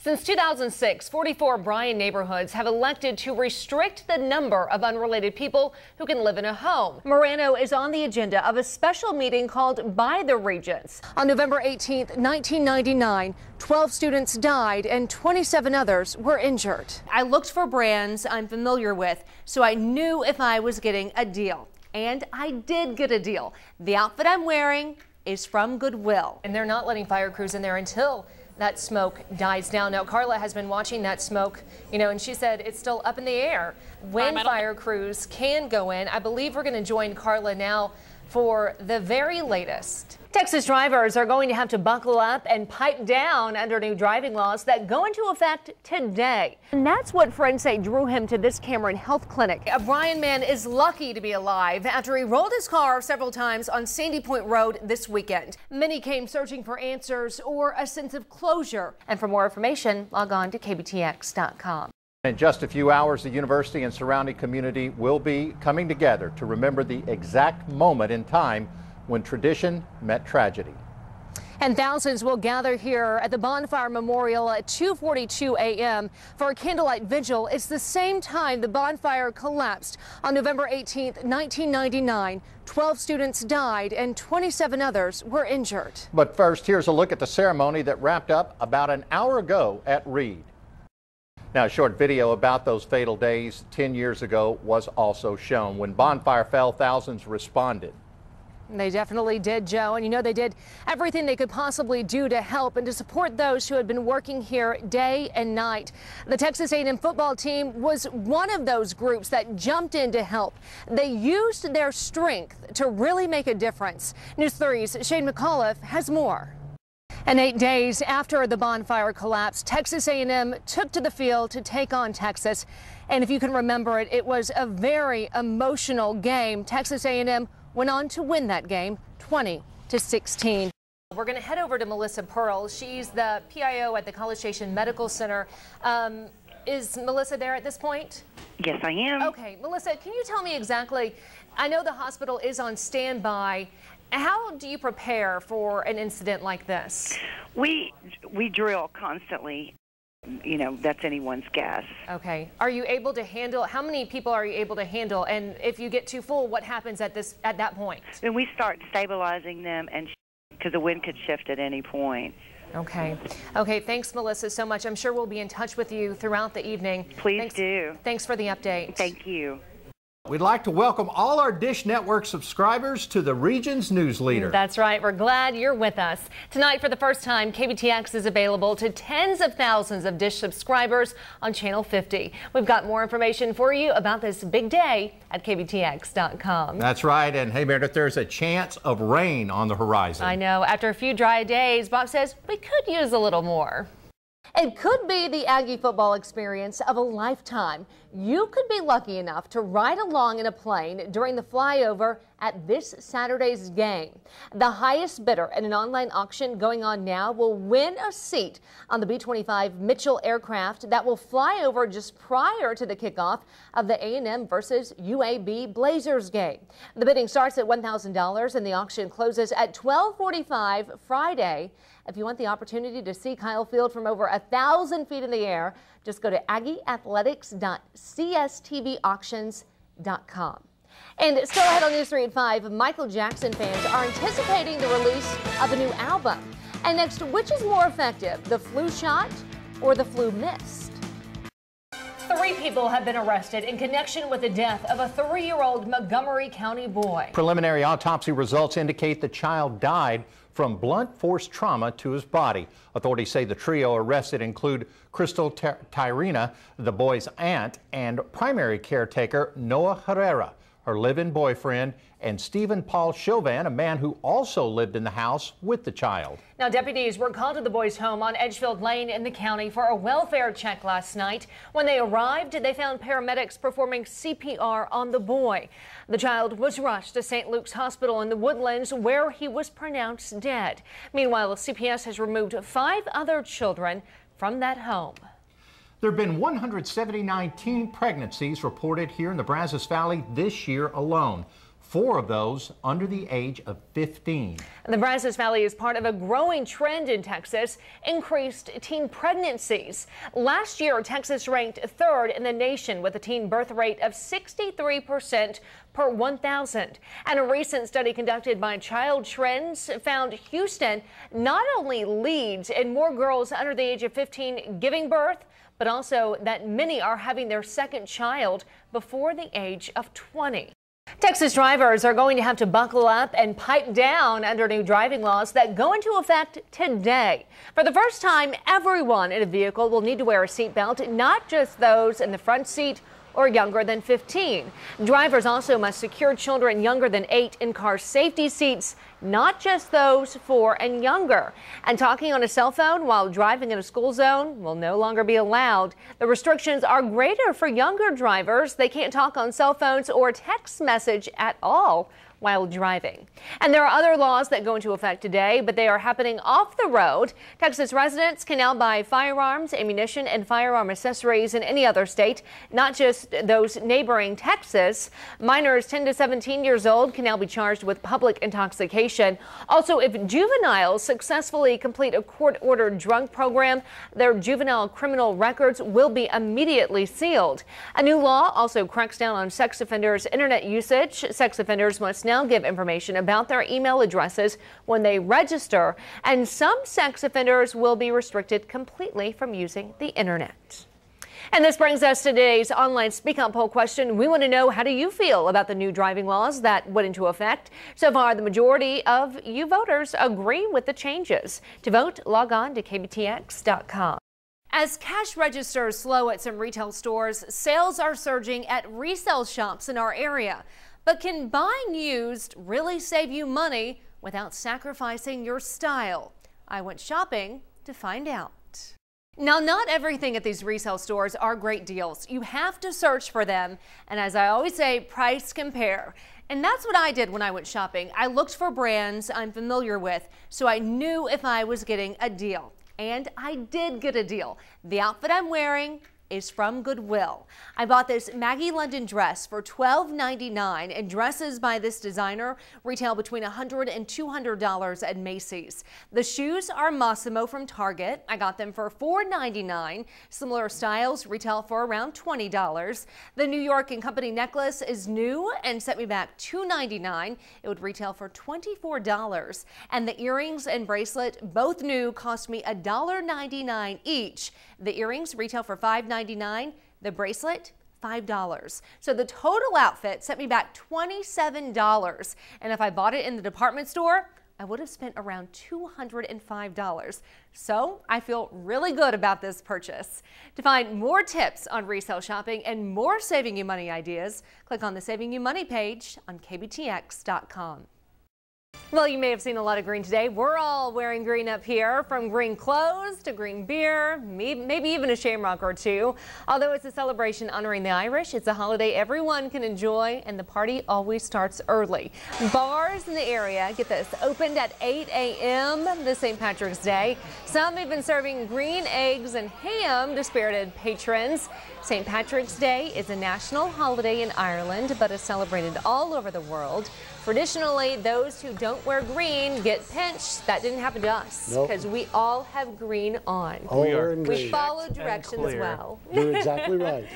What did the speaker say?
Since 2006, 44 Bryan neighborhoods have elected to restrict the number of unrelated people who can live in a home. Morano is on the agenda of a special meeting called By the Regents. On November 18th, 1999, 12 students died and 27 others were injured. I looked for brands I'm familiar with, so I knew if I was getting a deal. And I did get a deal. The outfit I'm wearing is from Goodwill. And they're not letting fire crews in there until that smoke dies down. Now, Carla has been watching that smoke, and she said it's still up in the air when fire crews can go in. I believe we're going to join Carla now for the very latest. Texas drivers are going to have to buckle up and pipe down under new driving laws that go into effect today. And that's what friends say drew him to this Cameron Health Clinic. A Bryan man is lucky to be alive after he rolled his car several times on Sandy Point Road this weekend. Many came searching for answers or a sense of closure. And for more information, log on to KBTX.com. In just a few hours, the university and surrounding community will be coming together to remember the exact moment in time when tradition met tragedy. And thousands will gather here at the Bonfire Memorial at 2:42 a.m. for a candlelight vigil. It's the same time the bonfire collapsed on November 18th, 1999. 12 students died and 27 others were injured. But first, here's a look at the ceremony that wrapped up about an hour ago at Reed. Now, a short video about those fatal days 10 years ago was also shown. When bonfire fell, thousands responded. They definitely did, Joe. And they did everything they could possibly do to help and to support those who had been working here day and night. The Texas A&M football team was one of those groups that jumped in to help. They used their strength to really make a difference. News 3's Shane McAuliffe has more. And 8 days after the bonfire collapsed, Texas A&M took to the field to take on Texas. And if you can remember it, it was a very emotional game. Texas A&M went on to win that game 20-16. We're going to head over to Melissa Pearl. She's the PIO at the College Station Medical Center. Is Melissa there at this point? Yes, I am. Okay, Melissa, can you tell me exactly? I know the hospital is on standby. How do you prepare for an incident like this? We drill constantly. That's anyone's guess. Okay. Are you able to handle, how many people are you able to handle? And if you get too full, what happens at that point? Then we start stabilizing them, and because the wind could shift at any point. Okay. Okay. Thanks, Melissa, so much. I'm sure we'll be in touch with you throughout the evening. Please do. Thanks for the update. Thank you. We'd like to welcome all our Dish Network subscribers to the Region's News Leader. That's right. We're glad you're with us. Tonight, for the first time, KBTX is available to tens of thousands of Dish subscribers on Channel 50. We've got more information for you about this big day at KBTX.com. That's right. And hey, Meredith, there's a chance of rain on the horizon. I know. After a few dry days, Bob says we could use a little more. It could be the Aggie football experience of a lifetime. You could be lucky enough to ride along in a plane during the flyover at this Saturday's game. The highest bidder in an online auction going on now will win a seat on the B-25 Mitchell aircraft that will fly over just prior to the kickoff of the A&M versus UAB Blazers game. The bidding starts at $1,000 and the auction closes at 12:45 Friday. If you want the opportunity to see Kyle Field from over 1,000 feet in the air, just go to aggieathletics.cstvauctions.com. And still ahead on News 3 at 5, Michael Jackson fans are anticipating the release of a new album. And next, which is more effective, the flu shot or the flu mist? 3 people have been arrested in connection with the death of a 3-year-old Montgomery County boy. Preliminary autopsy results indicate the child died from blunt force trauma to his body. Authorities say the trio arrested include Crystal Tyrena, the boy's aunt, and primary caretaker Noah Herrera, her live-in boyfriend, and Stephen Paul Chauvin, a man who also lived in the house with the child. Now, deputies were called to the boy's home on Edgefield Lane in the county for a welfare check last night. When they arrived, they found paramedics performing CPR on the boy. The child was rushed to St. Luke's Hospital in the Woodlands, where he was pronounced dead. Meanwhile, CPS has removed 5 other children from that home. There have been 179 teen pregnancies reported here in the Brazos Valley this year alone. 4 of those under the age of 15. And the Brazos Valley is part of a growing trend in Texas, increased teen pregnancies. Last year, Texas ranked 3rd in the nation with a teen birth rate of 63% per 1,000. And a recent study conducted by Child Trends found Houston not only leads in more girls under the age of 15 giving birth, but also that many are having their second child before the age of 20. Texas drivers are going to have to buckle up and pipe down under new driving laws that go into effect today. For the first time, everyone in a vehicle will need to wear a seatbelt, not just those in the front seat or younger than 15. Drivers also must secure children younger than 8 in car safety seats, not just those 4 and younger. And talking on a cell phone while driving in a school zone will no longer be allowed. The restrictions are greater for younger drivers. They can't talk on cell phones or text message at all while driving. And there are other laws that go into effect today, but they are happening off the road. Texas residents can now buy firearms, ammunition, and firearm accessories in any other state, not just those neighboring Texas. Minors 10 to 17 years old can now be charged with public intoxication. Also, if juveniles successfully complete a court-ordered drug program, their juvenile criminal records will be immediately sealed. A new law also cracks down on sex offenders' internet usage. Sex offenders must now give information about their email addresses when they register, and some sex offenders will be restricted completely from using the internet. And this brings us to today's online Speak Out poll question. We want to know, how do you feel about the new driving laws that went into effect? So far, the majority of you voters agree with the changes. To vote, log on to KBTX.com. As cash registers slow at some retail stores, sales are surging at resale shops in our area. But can buying used really save you money without sacrificing your style? I went shopping to find out. Now, not everything at these resale stores are great deals. You have to search for them. And as I always say, price compare. And that's what I did when I went shopping. I looked for brands I'm familiar with, so I knew if I was getting a deal. And I did get a deal. The outfit I'm wearing is from Goodwill. I bought this Maggie London dress for $12.99, and dresses by this designer retail between $100 and $200 at Macy's. The shoes are Massimo from Target. I got them for $4.99. Similar styles retail for around $20. The New York & Company necklace is new and set me back $2.99. It would retail for $24. And the earrings and bracelet, both new, cost me $1.99 each. The earrings retail for $5.99. The bracelet, $5. So the total outfit set me back $27. And if I bought it in the department store, I would have spent around $205. So I feel really good about this purchase. To find more tips on resale shopping and more saving you money ideas, click on the Saving You Money page on KBTX.com. Well, you may have seen a lot of green today. We're all wearing green up here, from green clothes to green beer, maybe even a shamrock or two. Although it's a celebration honoring the Irish, it's a holiday everyone can enjoy, and the party always starts early. Bars in the area, get this, opened at 8 a.m. this St. Patrick's Day. Some have been serving green eggs and ham to spirited patrons. St. Patrick's Day is a national holiday in Ireland, but is celebrated all over the world. Traditionally, those who don't wear green get pinched. That didn't happen to us because we all have green on. All wearing green. We follow directions well. You're exactly right.